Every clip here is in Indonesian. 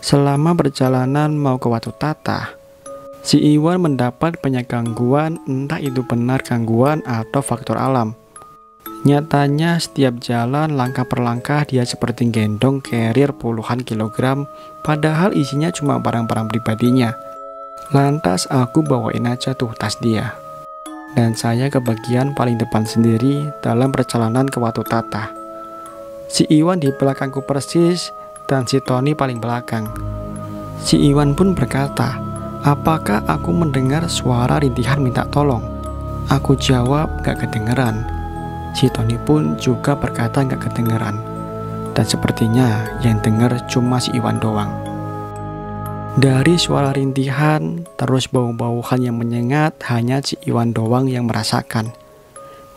Selama perjalanan mau ke Watu Tata, si Iwan mendapat banyak gangguan, entah itu benar gangguan atau faktor alam. Nyatanya setiap jalan langkah per langkah dia seperti gendong carrier puluhan kilogram, padahal isinya cuma barang-barang pribadinya. Lantas aku bawain aja tuh tas dia. Dan saya ke bagian paling depan sendiri dalam perjalanan ke Watu Tata. Si Iwan di belakangku persis dan si Tony paling belakang. Si Iwan pun berkata, "Apakah aku mendengar suara rintihan minta tolong?" Aku jawab, "Gak kedengeran." Si Tony pun juga berkata gak kedengeran. Dan sepertinya yang denger cuma si Iwan doang. Dari suara rintihan, terus bau-bauan yang menyengat, hanya si Iwan doang yang merasakan.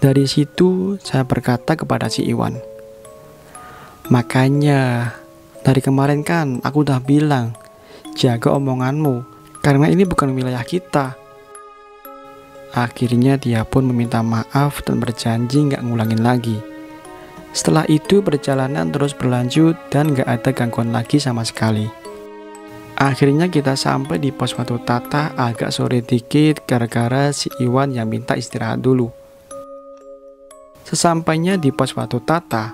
Dari situ saya berkata kepada si Iwan, "Makanya dari kemarin kan aku udah bilang, jaga omonganmu, karena ini bukan wilayah kita." Akhirnya dia pun meminta maaf dan berjanji gak ngulangin lagi. Setelah itu perjalanan terus berlanjut dan gak ada gangguan lagi sama sekali. Akhirnya kita sampai di pos Watu Tata agak sore dikit gara-gara si Iwan yang minta istirahat dulu. Sesampainya di pos Watu Tata,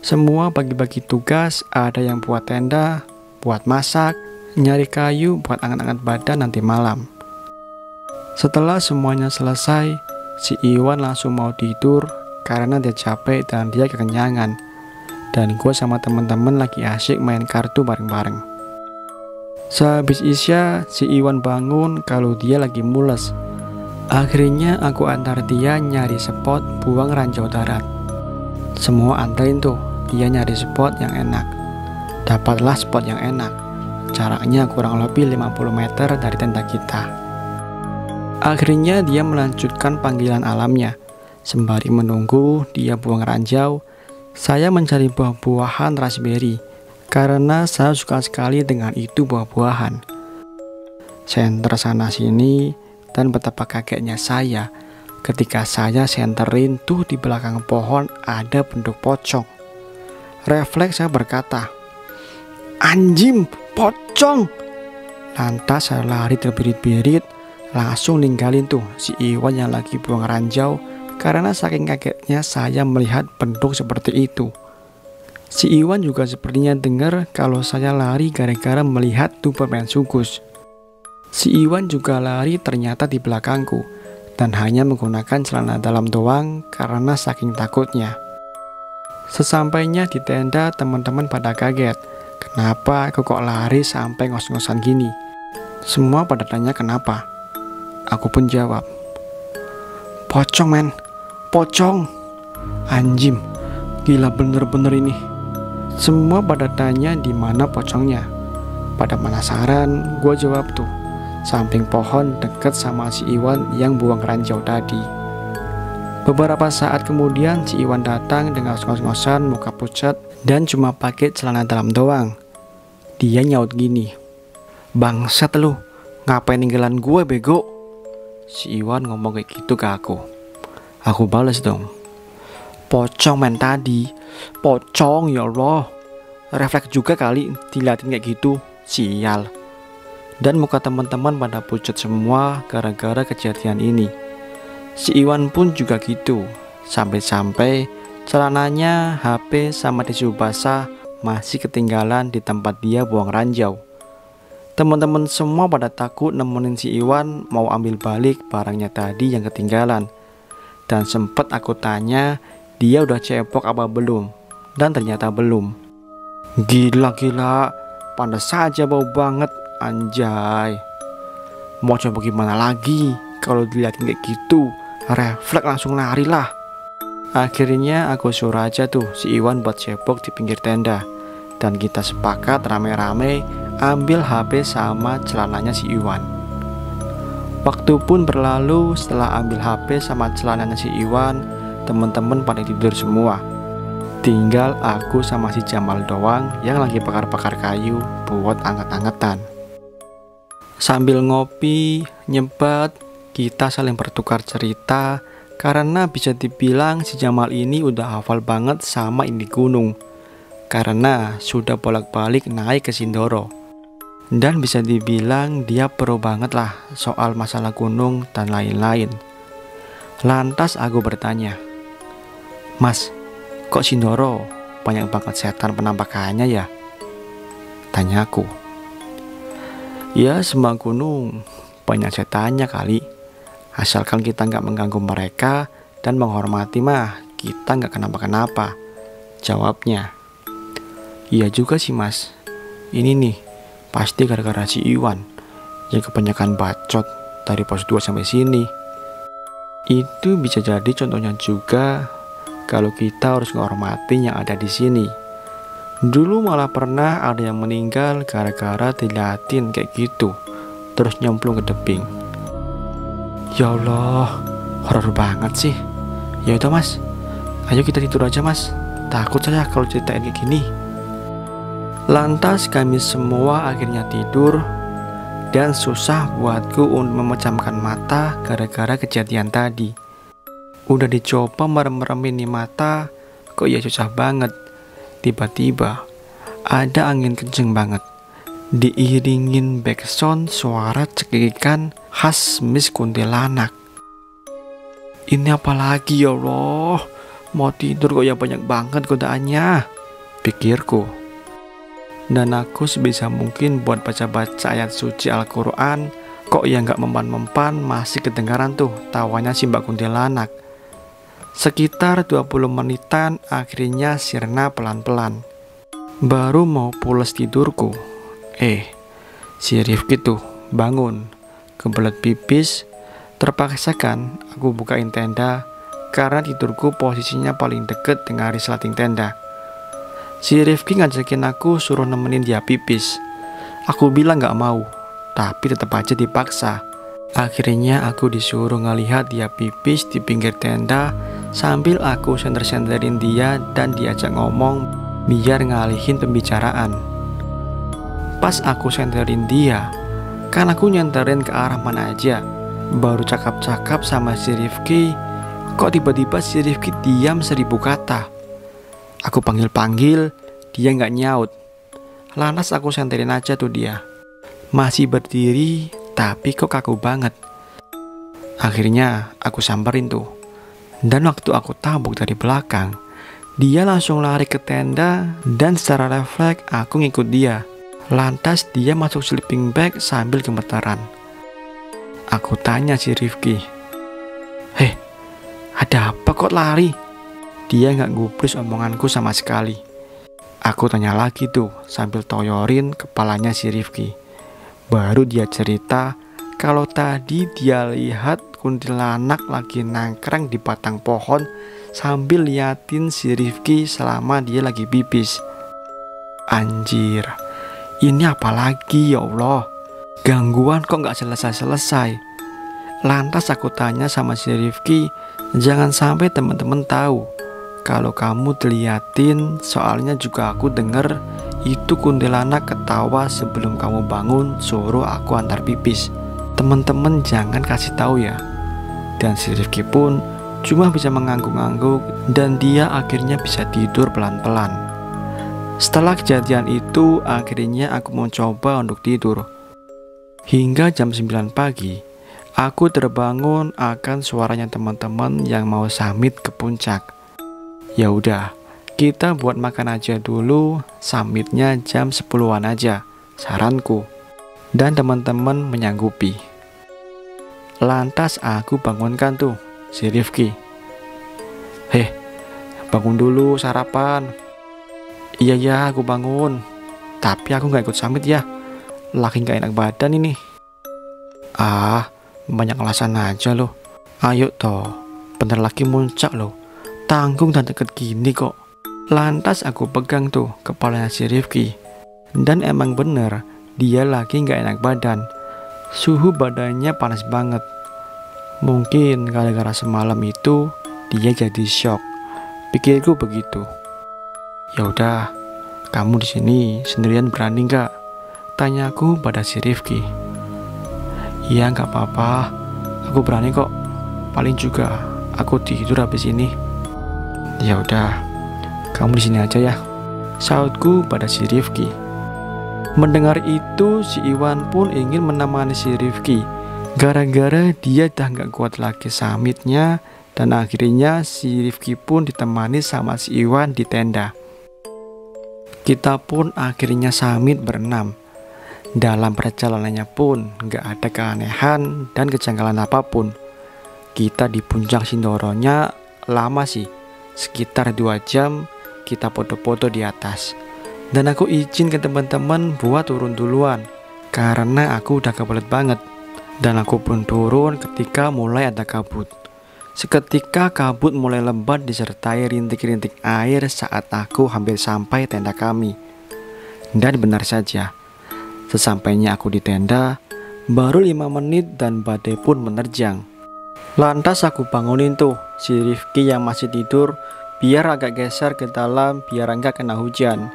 semua bagi-bagi tugas, ada yang buat tenda, buat masak, nyari kayu buat anget-anget badan nanti malam. Setelah semuanya selesai, si Iwan langsung mau tidur karena dia capek dan dia kekenyangan. Dan gue sama temen-temen lagi asyik main kartu bareng-bareng. Sehabis isya, si Iwan bangun kalau dia lagi mules. Akhirnya aku antar dia nyari spot buang ranjau darat. Semua anterin tuh, dia nyari spot yang enak. Dapatlah spot yang enak. Jaraknya kurang lebih 50 meter dari tenda kita. Akhirnya dia melanjutkan panggilan alamnya. Sembari menunggu dia buang ranjau, saya mencari buah-buahan raspberry karena saya suka sekali dengan itu buah-buahan. Senter sana sini dan betapa kagetnya saya ketika saya senterin tuh di belakang pohon ada bentuk pocong. Refleks saya berkata, "Anjing, pocong!" Lantas saya lari terbirit-birit, langsung ninggalin tuh si Iwan yang lagi buang ranjau karena saking kagetnya saya melihat bentuk seperti itu. Si Iwan juga sepertinya dengar kalau saya lari gara-gara melihat tuh permen sugus. Si Iwan juga lari ternyata di belakangku dan hanya menggunakan celana dalam doang karena saking takutnya. Sesampainya di tenda, teman-teman pada kaget. Kenapa aku kok lari sampai ngos-ngosan gini? Semua pada tanya kenapa. Aku pun jawab, "Pocong men, pocong. Anjim, gila bener-bener ini." Semua pada tanya di mana pocongnya. Pada penasaran, gue jawab tuh, samping pohon deket sama si Iwan yang buang ranjau tadi. Beberapa saat kemudian si Iwan datang dengan ngos-ngosan, muka pucat, dan cuma pakai celana dalam doang. Dia nyaut gini, "Bangsat lu, ngapain ninggalan gue bego?" Si Iwan ngomong kayak gitu ke aku. Aku balas dong, "Pocong men tadi, pocong ya Allah. Refleks juga kali diliatin kayak gitu, sial." Dan muka teman-teman pada pucat semua gara-gara kejadian ini. Si Iwan pun juga gitu, sampai-sampai celananya, HP, sama tisu basah masih ketinggalan di tempat dia buang ranjau. Teman-teman semua pada takut nemenin si Iwan mau ambil balik barangnya tadi yang ketinggalan. Dan sempet aku tanya, dia udah cepok apa belum? Dan ternyata belum. Gila, pantas saja bau banget, anjay. Mau coba gimana lagi kalau dilihatin kayak gitu? Refleks langsung lari lah. Akhirnya aku suruh aja tuh si Iwan buat cepok di pinggir tenda. Dan kita sepakat rame-rame ambil HP sama celananya si Iwan. Waktu pun berlalu, setelah ambil HP sama celananya si Iwan, teman-teman pada tidur semua. Tinggal aku sama si Jamal doang yang lagi bakar-bakar kayu buat anget-angetan. Sambil ngopi, nyebat, kita saling bertukar cerita karena bisa dibilang si Jamal ini udah hafal banget sama ini gunung karena sudah bolak-balik naik ke Sindoro. Dan bisa dibilang dia pro banget lah soal masalah gunung dan lain-lain. Lantas aku bertanya, "Mas, kok Sindoro banyak banget setan penampakannya ya?" Tanyaku. "Ya semua gunung banyak setannya kali. Asalkan kita nggak mengganggu mereka dan menghormati mah, kita nggak kenapa-kenapa," jawabnya. "Iya juga sih mas, ini nih pasti gara-gara si Iwan yang kebanyakan bacot dari pos 2 sampai sini." Itu bisa jadi contohnya juga kalau kita harus menghormati yang ada di sini. Dulu malah pernah ada yang meninggal gara-gara diliatin kayak gitu, terus nyemplung ke tebing. Ya Allah, horor banget sih. Ya udah mas, ayo kita tidur aja mas. Takut saya kalau ceritain kayak gini. Lantas kami semua akhirnya tidur, dan susah buatku untuk memejamkan mata gara-gara kejadian tadi. Udah dicoba merem-meremin nih mata, kok ya susah banget. Tiba-tiba ada angin kenceng banget, diiringin backsound suara cekikikan khas Miss Kuntilanak. Ini apa lagi ya Allah, mau tidur kok ya banyak banget godaannya, pikirku. Dan aku sebisa mungkin buat baca-baca ayat suci Al-Quran, kok ya nggak mempan-mempan masih kedengaran tuh tawanya si Mbak Kuntilanak. Sekitar 20 menitan akhirnya sirna pelan-pelan. Baru mau pules tidurku, si Rifki tuh bangun, kebelet pipis. Terpaksa kan aku bukain tenda karena tidurku posisinya paling deket dengan resleting tenda. Si Rifki ngajakin aku suruh nemenin dia pipis. Aku bilang gak mau, tapi tetap aja dipaksa. Akhirnya aku disuruh ngelihat dia pipis di pinggir tenda sambil aku sender-senderin dia dan diajak ngomong biar ngalihin pembicaraan. Pas aku senderin dia, kan aku nyenterin ke arah mana aja. Baru cakap-cakap sama si Rifki, kok tiba-tiba si Rifki diam 1000 kata. Aku panggil-panggil, dia nggak nyaut. Lantas aku senterin aja tuh dia. Masih berdiri, tapi kok kaku banget. Akhirnya aku samperin tuh. Dan waktu aku tabuk dari belakang, dia langsung lari ke tenda dan secara refleks aku ngikut dia. Lantas dia masuk sleeping bag sambil gemetaran. Aku tanya si Rifki, ada apa kok lari? Dia nggak gubris omonganku sama sekali. Aku tanya lagi tuh sambil toyorin kepalanya si Rifki. Baru dia cerita kalau tadi dia lihat kuntilanak lagi nangkrang di batang pohon sambil liatin si Rifki selama dia lagi pipis. Anjir, ini apa lagi ya Allah? Gangguan kok nggak selesai-selesai. Lantas aku tanya sama si Rifki, jangan sampai teman-teman tahu kalau kamu diliatin, soalnya juga aku denger itu kuntilanak ketawa sebelum kamu bangun suruh aku antar pipis. Teman-teman jangan kasih tahu ya. Dan si Rifki pun cuma bisa mengangguk-angguk dan dia akhirnya bisa tidur pelan-pelan. Setelah kejadian itu, akhirnya aku mau coba untuk tidur. Hingga jam 9 pagi, aku terbangun akan suaranya teman-teman yang mau summit ke puncak. Ya udah, kita buat makan aja dulu, summitnya jam 10-an aja, saranku. Dan teman-teman menyanggupi. Lantas aku bangunkan tuh si Rifki. Bangun dulu sarapan. Iya ya, aku bangun. Tapi aku gak ikut summit ya, lagi gak enak badan ini. Banyak alasan aja loh. Ayo toh, bentar lagi muncak loh. Tanggung dan deket gini kok. Lantas aku pegang tuh kepalanya si Rifki. Dan emang bener, dia lagi gak enak badan. Suhu badannya panas banget. Mungkin gara-gara semalam itu dia jadi shock. Pikirku begitu. Ya udah, kamu di sini sendirian berani gak? Tanyaku pada si Rifki. Iya gak apa-apa, aku berani kok. Paling juga aku tidur habis ini. Ya udah, kamu di sini aja ya, sautku pada si Rifki. Mendengar itu, si Iwan pun ingin menemani si Rifki. Gara-gara dia dah gak kuat lagi samitnya, dan akhirnya si Rifki pun ditemani sama si Iwan di tenda. Kita pun akhirnya samit berenam. Dalam perjalanannya pun gak ada keanehan dan kejanggalan apapun. Kita di puncak Sindoronya lama sih, sekitar 2 jam kita foto-foto di atas. Dan aku izin ke teman-teman buat turun duluan, karena aku udah kebelet banget. Dan aku pun turun ketika mulai ada kabut. Seketika kabut mulai lebat disertai rintik-rintik air saat aku hampir sampai tenda kami. Dan benar saja, sesampainya aku di tenda, baru 5 menit dan badai pun menerjang. Lantas aku bangunin tuh si Rifki yang masih tidur, biar agak geser ke dalam biar enggak kena hujan.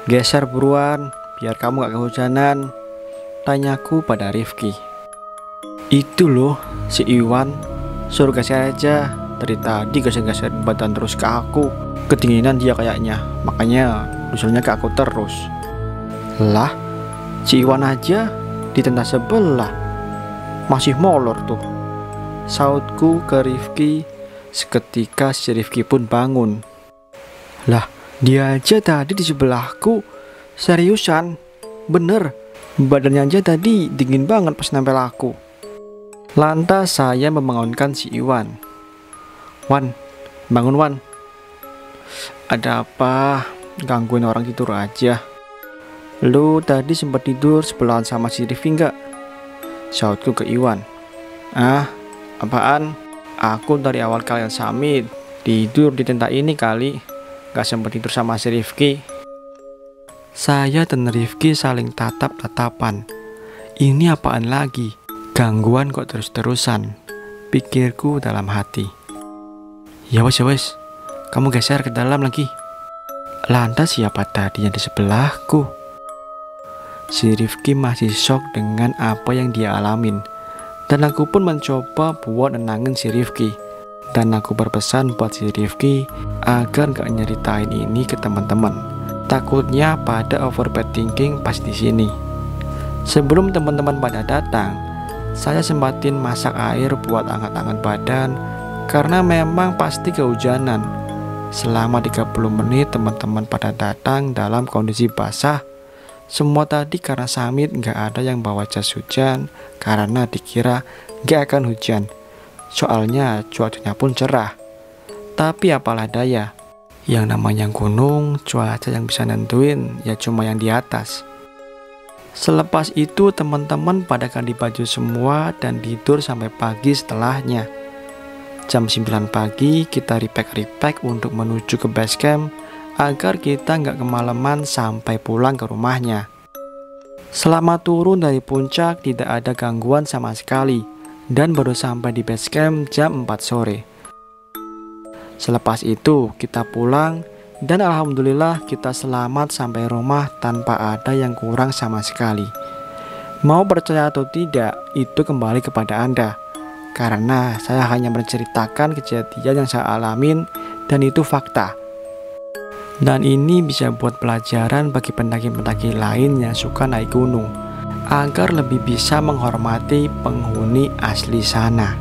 Geser buruan, biar kamu gak kehujanan, tanyaku pada Rifki. Itu loh, si Iwan suruh geser aja. Dari tadi geser-geser badan terus ke aku. Kedinginan dia kayaknya, makanya usulnya ke aku terus. Lah, si Iwan aja di tenda sebelah masih molor tuh, sautku ke Rifki. Seketika si Rifki pun bangun. Lah, dia aja tadi di sebelahku. Seriusan, bener, badannya aja tadi dingin banget pas nempel aku. Lantas saya membangunkan si Iwan. Wan, bangun Wan. Ada apa? Gangguin orang tidur aja. Lu tadi sempat tidur sebelahan sama si Rifki enggak? Sautku ke Iwan. Ah, apaan? Aku dari awal kalian samit tidur di tenda ini kali. Gak sempat tidur sama si Rifki. Saya dan Rifki saling tatap-tatapan. Ini apaan lagi? Gangguan kok terus-terusan, pikirku dalam hati. Ya wes, kamu geser ke dalam lagi. Lantas siapa tadi yang di sebelahku? Si Rifki masih shock dengan apa yang dia alamin. Dan aku pun mencoba buat nenangin si Rifki. Dan aku berpesan buat si Rifki agar gak nyeritain ini ke teman-teman. Takutnya pada overthinking pas di sini. Sebelum teman-teman pada datang, saya sempatin masak air buat angkat-angkat badan, karena memang pasti kehujanan. Selama 30 menit teman-teman pada datang dalam kondisi basah. Semua tadi karena samit gak ada yang bawa jas hujan, karena dikira gak akan hujan. Soalnya cuacanya pun cerah. Tapi apalah daya, yang namanya gunung, cuaca yang bisa nentuin ya cuma yang di atas. Selepas itu teman-teman pada ganti baju semua dan tidur sampai pagi setelahnya. Jam 9 pagi kita repack untuk menuju ke base camp agar kita nggak kemalaman sampai pulang ke rumahnya. Selama turun dari puncak tidak ada gangguan sama sekali dan baru sampai di base camp jam 4 sore. Selepas itu kita pulang dan alhamdulillah kita selamat sampai rumah tanpa ada yang kurang sama sekali. Mau percaya atau tidak, itu kembali kepada Anda, karena saya hanya menceritakan kejadian yang saya alamin dan itu fakta. Dan ini bisa buat pelajaran bagi pendaki-pendaki lain yang suka naik gunung, agar lebih bisa menghormati penghuni asli sana.